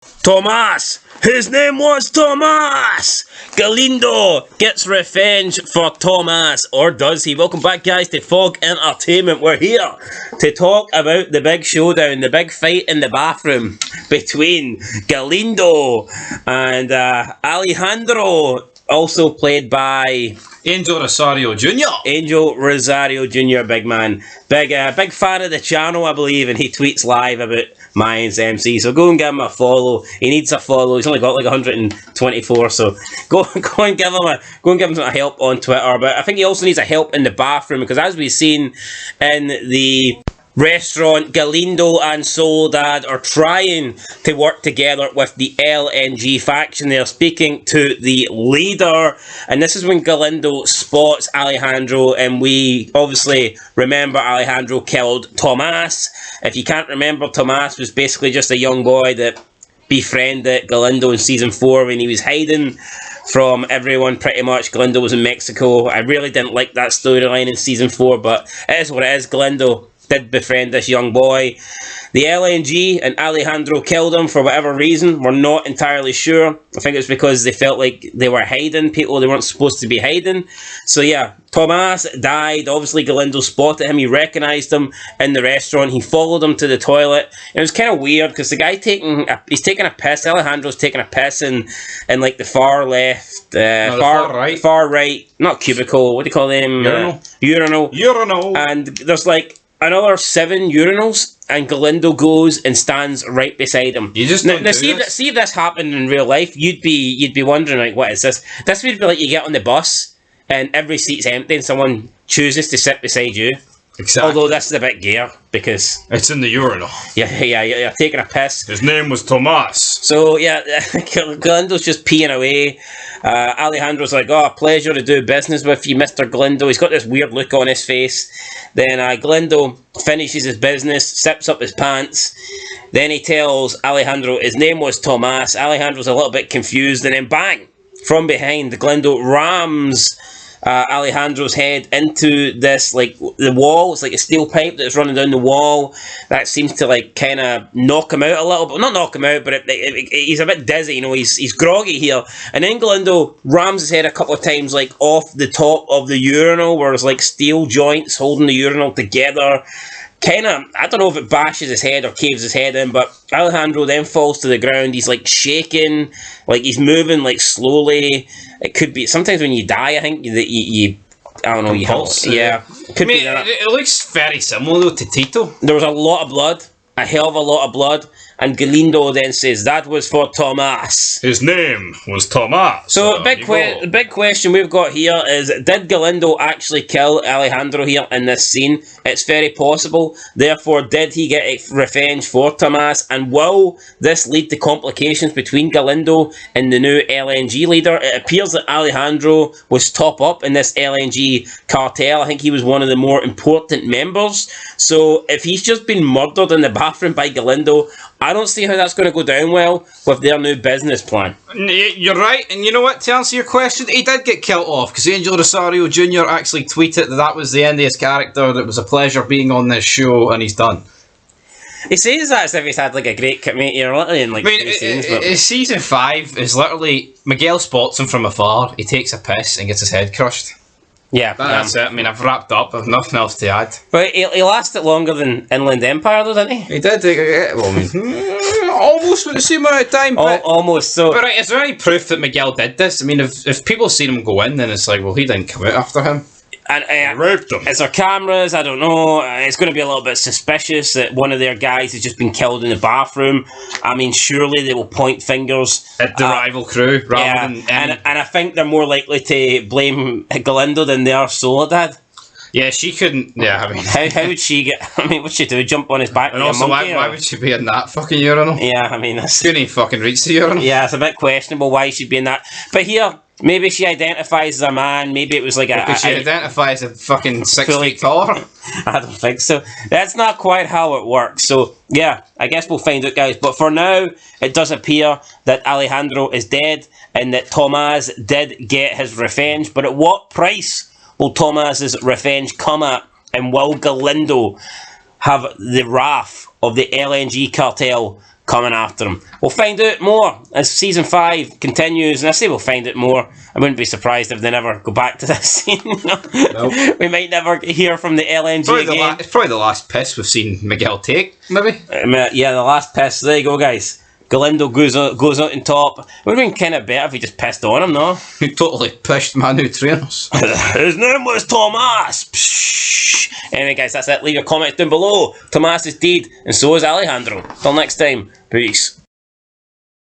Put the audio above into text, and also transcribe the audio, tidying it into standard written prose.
Tomas! His name was Tomas! Galindo gets revenge for Tomas, or does he? Welcome back, guys, to Fog Entertainment. We're here to talk about the big showdown, the big fight in the bathroom between Galindo and Alejandro, also played by Angel Rosario Jr. Angel Rosario Jr., big man. Big fan of the channel, I believe, and he tweets live about Mayans MC, so go and give him a follow. He needs a follow. He's only got like 124, so go and give him some help on Twitter. But I think he also needs a help in the bathroom, because as we've seen in the restaurant, Galindo and Soledad are trying to work together with the LNG faction. They're speaking to the leader, and this is when Galindo spots Alejandro, and we obviously remember Alejandro killed Tomas. If you can't remember, Tomas was basically just a young boy that befriended Galindo in season 4 when he was hiding from everyone pretty much. Galindo was in Mexico. I really didn't like that storyline in season 4, but it is what it is. Galindo did befriend this young boy. The LNG and Alejandro killed him for whatever reason. We're not entirely sure. I think it's because they felt like they were hiding people they weren't supposed to be hiding. So yeah, Tomas died. Obviously Galindo spotted him. He recognised him in the restaurant. He followed him to the toilet. It was kind of weird because the guy he's taking a piss. Alejandro's taking a piss in like the far left, far right, not cubicle. What do you call them? Urinal. And there's like another 7 urinals, and Galindo goes and stands right beside him. You just don't see if this happened in real life, you'd be wondering, like, what is this? This would be like you get on the bus and every seat's empty and someone chooses to sit beside you. Exactly. Although this is a bit gay because it's in the urinal. Yeah, you're taking a piss. His name was Tomas. So yeah, Galindo's just peeing away. Alejandro's like, "Oh, pleasure to do business with you, Mr. Galindo." He's got this weird look on his face. Then Galindo finishes his business, zips up his pants. Then he tells Alejandro his name was Tomas. Alejandro's a little bit confused, and then bang! From behind, Galindo rams Alejandro's head into this, like, the wall. It's like a steel pipe that's running down the wall. That seems to like kind of knock him out a little bit. Not knock him out, but he's a bit dizzy, you know, he's groggy here. And then Galindo rams his head a couple of times, like off the top of the urinal, where there's like steel joints holding the urinal together. Kind of, I don't know if it bashes his head or caves his head in, but Alejandro then falls to the ground. He's like shaking, like he's moving like slowly. It could be, sometimes when you die, I think that you I don't know, could be that. It looks very similar though to Tito. There was a lot of blood, a hell of a lot of blood, and Galindo then says that was for Tomas. His name was Tomas. So the big question we've got here is, did Galindo actually kill Alejandro here in this scene? It's very possible. Therefore, did he get revenge for Tomas? And will this lead to complications between Galindo and the new LNG leader? It appears that Alejandro was top up in this LNG cartel. I think he was one of the more important members. So if he's just been murdered in the bathroom by Galindo, I don't see how that's going to go down well with their new business plan. You're right, and you know what, to answer your question, he did get killed off, because Angel Rosario Jr. actually tweeted that was the end of his character, that it was a pleasure being on this show, and he's done. He says that as if he's had like a great community, or literally in like 3 scenes. Season 5 is literally, Miguel spots him from afar, he takes a piss and gets his head crushed. Yeah, that's it. I mean, I've wrapped up. I've nothing else to add. But he lasted longer than Inland Empire, though, didn't he? He did. Well, I mean, almost with the same amount of time. Almost. So, but right, is there any proof that Miguel did this? I mean, if people seen him go in, then it's like, well, he didn't come out after him. And raped him. Is there cameras? I don't know. It's going to be a little bit suspicious that one of their guys has just been killed in the bathroom. I mean, surely they will point fingers at the rival crew rather than... And I think they're more likely to blame Galindo than they are Soledad. Yeah, she couldn't... Yeah, I mean... How would she get... I mean, what'd she do? Jump on his back and like also, a monkey? why would she be in that fucking urinal? Yeah, I mean... Couldn't even fucking reach the urinal. Yeah, it's a bit questionable why she'd be in that. But here... Maybe she identifies as a man. Maybe it was like because she identifies as fucking 6 feet taller. I don't think so. That's not quite how it works. So, yeah, I guess we'll find out, guys. But for now, it does appear that Alejandro is dead and that Tomas did get his revenge. But at what price will Tomas's revenge come at? And will Galindo have the wrath of the LNG cartel coming after him. We'll find out more as season 5 continues, and I say we'll find out more. I wouldn't be surprised if they never go back to this scene. Nope. We might never hear from the LNG again. It's probably the last piss we've seen Miguel take, maybe. Yeah, the last piss. There you go, guys. Galindo goes out on top. It would have been kind of better if he just pissed on him, no? He totally pissed my new trainers. His name was Tomas. Psh. Anyway, guys, that's it. Leave your comments down below. Tomas is dead, and so is Alejandro. Till next time, peace.